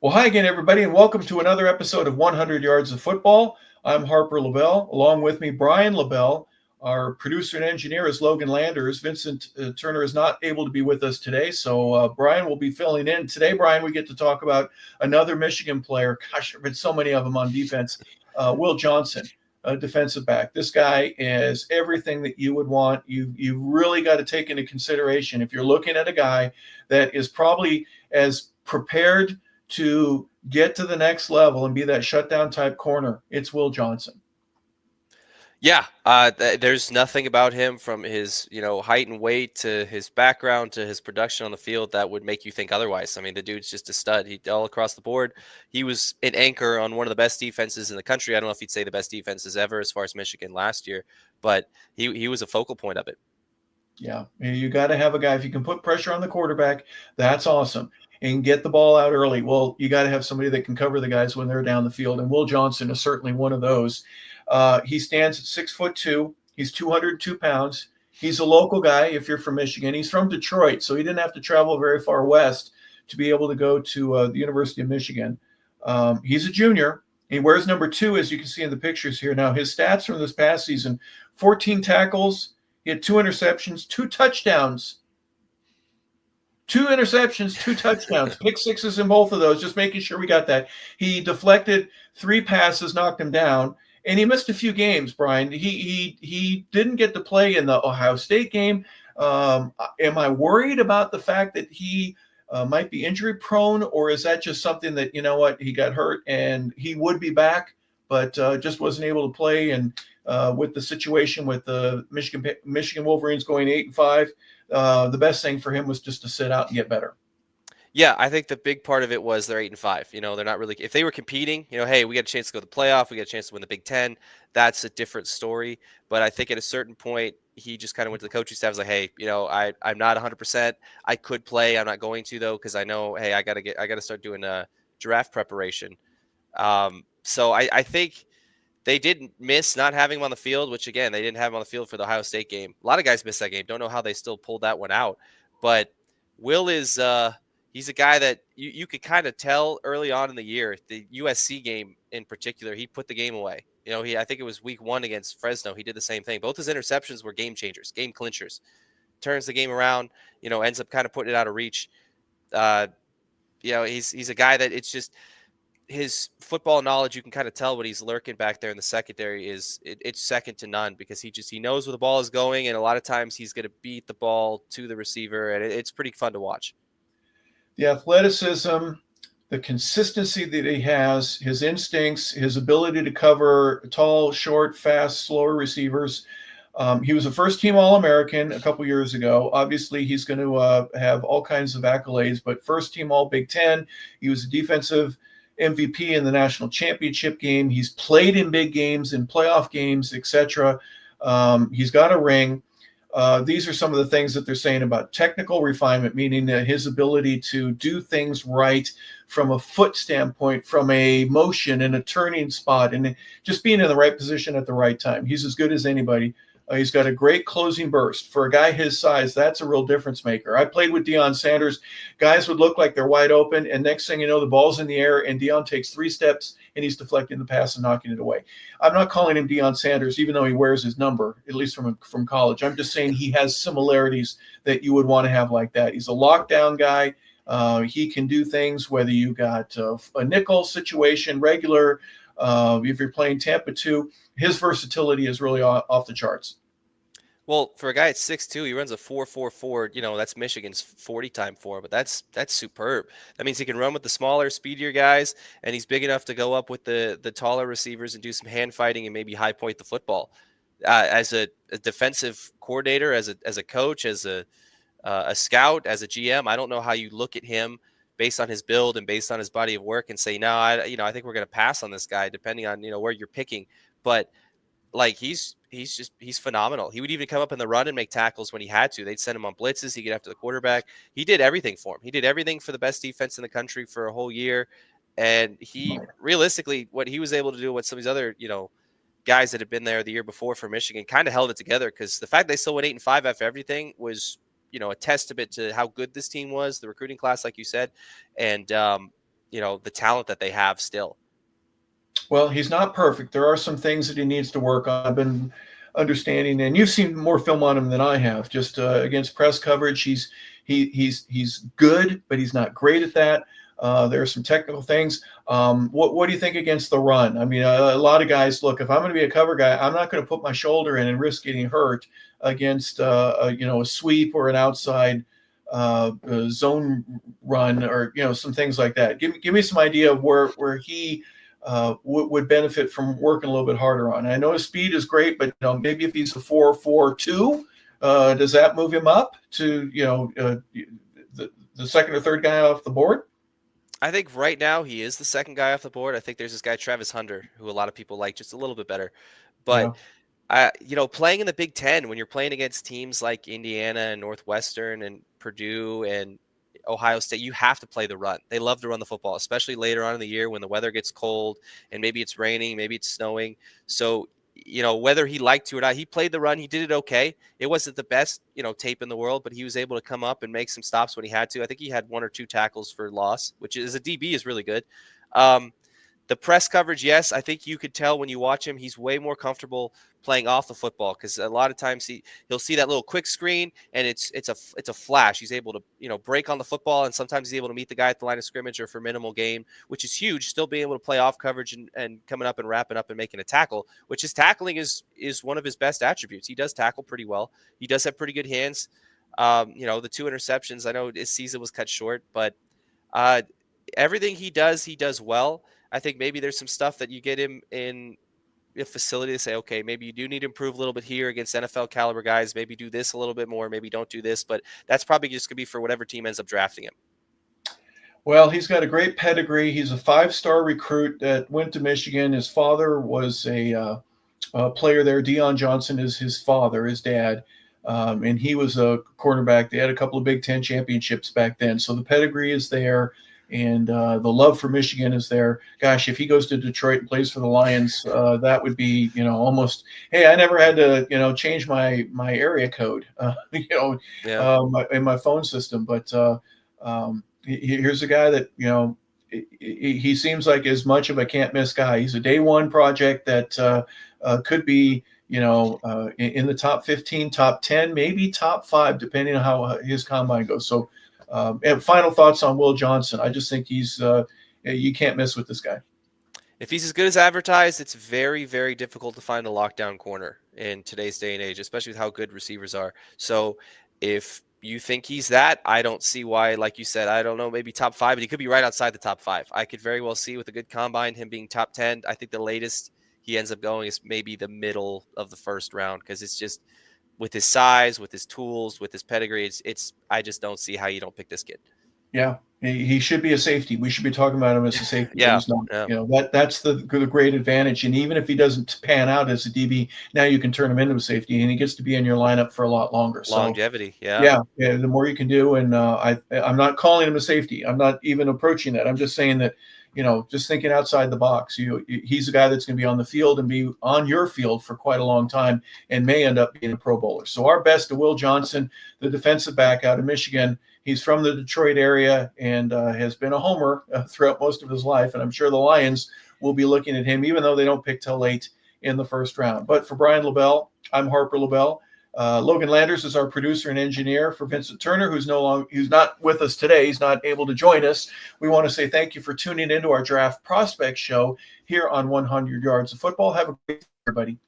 Well, hi again, everybody, and welcome to another episode of 100 Yards of Football. I'm Harper Lebel. Along with me, Brian LeBel. Our producer and engineer is Logan Landers. Vincent Turner is not able to be with us today, so Brian will be filling in. Today, Brian, we get to talk about another Michigan player. Gosh, there have been so many of them on defense. Will Johnson, a defensive back. This guy is everything that you would want. You've really got to take into consideration if you're looking at a guy that is probably as prepared to get to the next level and be that shutdown type corner, it's Will Johnson. Yeah, there's nothing about him from his, height and weight to his background to his production on the field that would make you think otherwise. I mean, the dude's just a stud. He all across the board. He was an anchor on one of the best defenses in the country. I don't know if you'd say the best defenses ever as far as Michigan last year, but he was a focal point of it. Yeah, you got to have a guy. If you can put pressure on the quarterback, that's awesome. And get the ball out early. Well, you got to have somebody that can cover the guys when they're down the field. And Will Johnson is certainly one of those. He stands at 6'2". He's 202 pounds. He's a local guy if you're from Michigan. He's from Detroit, so he didn't have to travel very far west to be able to go to the University of Michigan. He's a junior. He wears number 2, as you can see in the pictures here. Now, his stats from this past season, 14 tackles. He had 2 interceptions, 2 touchdowns. 2 interceptions, 2 touchdowns, pick sixes in both of those, just making sure we got that. He deflected 3 passes, knocked him down, and he missed a few games, Brian. He didn't get to play in the Ohio State game. Am I worried about the fact that he might be injury prone, or is that just something that, he got hurt and he would be back, but just wasn't able to play? And with the situation with the Michigan Wolverines going 8-5, the best thing for him was just to sit out and get better. Yeah, I think the big part of it was they're 8-5. They're not really. If they were competing, hey, we got a chance to go to the playoff, we got a chance to win the Big Ten. That's a different story. But I think at a certain point, he just kind of went to the coaching staff. Was like, hey, I'm not 100%. I could play. I'm not going to though, because I know, hey, I got to start doing a draft preparation. So I think they didn't miss not having him on the field, which again, they didn't have him on the field for the Ohio State game. A lot of guys missed that game. Don't know how they still pulled that one out. But Will is he's a guy that you could kind of tell early on in the year, the USC game in particular, he put the game away. I think it was week 1 against Fresno. He did the same thing. Both his interceptions were game changers, game clinchers. Turns the game around, ends up kind of putting it out of reach. He's a guy that it's just his football knowledge, you can kind of tell when he's lurking back there in the secondary it's second to none, because he knows where the ball is going, and a lot of times he's going to beat the ball to the receiver, and it's pretty fun to watch. The athleticism, the consistency that he has, his instincts, his ability to cover tall, short, fast, slower receivers. He was a first-team All-American a couple years ago. Obviously, he's going to have all kinds of accolades, but first-team All-Big Ten. He was a defensive MVP in the national championship game. He's played in big games, in playoff games, etc. He's got a ring. These are some of the things that they're saying about technical refinement, meaning that his ability to do things right from a foot standpoint, from a motion and a turning spot, and just being in the right position at the right time. He's as good as anybody. He's got a great closing burst. For a guy his size, that's a real difference maker. I played with Deion Sanders. Guys would look like they're wide open, and next thing you know, the ball's in the air, and Deion takes 3 steps, and he's deflecting the pass and knocking it away. I'm not calling him Deion Sanders, even though he wears his number, at least from college. I'm just saying he has similarities that you would want to have like that. He's a lockdown guy. He can do things whether you got a nickel situation, regular, if you're playing Tampa 2. His versatility is really off the charts. Well, for a guy at 6'2", he runs a 4.44. That's Michigan's 40 time 4, but that's superb. That means he can run with the smaller, speedier guys, and he's big enough to go up with the taller receivers and do some hand fighting and maybe high point the football. As a defensive coordinator, as a coach, as a scout, as a GM, I don't know how you look at him based on his build and based on his body of work and say, no, I think we're going to pass on this guy, depending on where you're picking. But like he's phenomenal. He would even come up in the run and make tackles when he had to. They'd send him on blitzes. He'd get after the quarterback. He did everything for him. He did everything for the best defense in the country for a whole year. And he realistically, what he was able to do, what some of these other, guys that had been there the year before for Michigan kind of held it together, because the fact they still went 8-5 after everything was, a testament to how good this team was, the recruiting class, like you said. And the talent that they have still. Well, he's not perfect. There are some things that he needs to work on. I've been understanding, and you've seen more film on him than I have. Just against press coverage, he's good, but he's not great at that. There are some technical things. What do you think against the run? I mean, a lot of guys look. If I'm going to be a cover guy, I'm not going to put my shoulder in and risk getting hurt against a sweep or an outside zone run, or some things like that. Give me some idea of where he would benefit from working a little bit harder on. I know his speed is great, but maybe if he's a 4.42, does that move him up to the second or third guy off the board? I think right now he is the second guy off the board. I think there's this guy Travis Hunter, who a lot of people like just a little bit better, but Yeah. playing in the Big Ten, when you're playing against teams like Indiana and Northwestern and Purdue and Ohio State, you have to play the run. They love to run the football, especially later on in the year when the weather gets cold and maybe it's raining, maybe it's snowing. So, whether he liked to or not, he played the run. He did it okay. It wasn't the best, tape in the world, but he was able to come up and make some stops when he had to. I think he had 1 or 2 tackles for loss, which is a DB is really good. The press coverage, yes, I think you could tell when you watch him, he's way more comfortable playing off the football, because a lot of times he'll see that little quick screen and it's a flash. He's able to break on the football, and sometimes he's able to meet the guy at the line of scrimmage or for minimal gain, which is huge. Still being able to play off coverage and coming up and wrapping up and making a tackle, which his tackling is one of his best attributes. He does tackle pretty well. He does have pretty good hands. The 2 interceptions, I know his season was cut short, but everything he does well. I think maybe there's some stuff that you get him in a facility to say, okay, maybe you do need to improve a little bit here against NFL caliber guys. Maybe do this a little bit more. Maybe don't do this. But that's probably just going to be for whatever team ends up drafting him. Well, he's got a great pedigree. He's a 5-star recruit that went to Michigan. His father was a player there. Deion Johnson is his father, his dad. And he was a quarterback. They had a couple of Big Ten championships back then. So the pedigree is there. And the love for Michigan is there. Gosh, if he goes to Detroit and plays for the Lions, that would be, almost. Hey, I never had to, change my area code, in my phone system. But here's a guy that he seems like as much of a can't miss guy. He's a day one project that could be in the top 15, top 10, maybe top 5, depending on how his combine goes. So. And final thoughts on Will Johnson. I just think he's you can't miss with this guy. If he's as good as advertised, it's very, very difficult to find a lockdown corner in today's day and age, especially with how good receivers are. So if you think he's that, I don't see why, like you said, I don't know, maybe top 5, but he could be right outside the top 5. I could very well see with a good combine him being top 10. I think the latest he ends up going is maybe the middle of the first round, because it's just – with his size, with his tools, with his pedigree, it's I just don't see how you don't pick this kid. Yeah, he should be a safety. We should be talking about him as a safety. Yeah, he's not, that's the great advantage. And even if he doesn't pan out as a DB, now you can turn him into a safety, and he gets to be in your lineup for a lot longer. Longevity, yeah. The more you can do, and I'm not calling him a safety. I'm not even approaching that. I'm just saying that. Just thinking outside the box. He's a guy that's going to be on the field and be on your field for quite a long time, and may end up being a Pro Bowler. So our best to Will Johnson, the defensive back out of Michigan. He's from the Detroit area and has been a homer throughout most of his life. And I'm sure the Lions will be looking at him, even though they don't pick till late in the first round. But for Brian LeBel, I'm Harper Lebel. Logan Landers is our producer and engineer. For Vincent Turner, who's not with us today, he's not able to join us. We want to say thank you for tuning into our Draft Prospect Show here on 100 Yards of Football. Have a great day, everybody.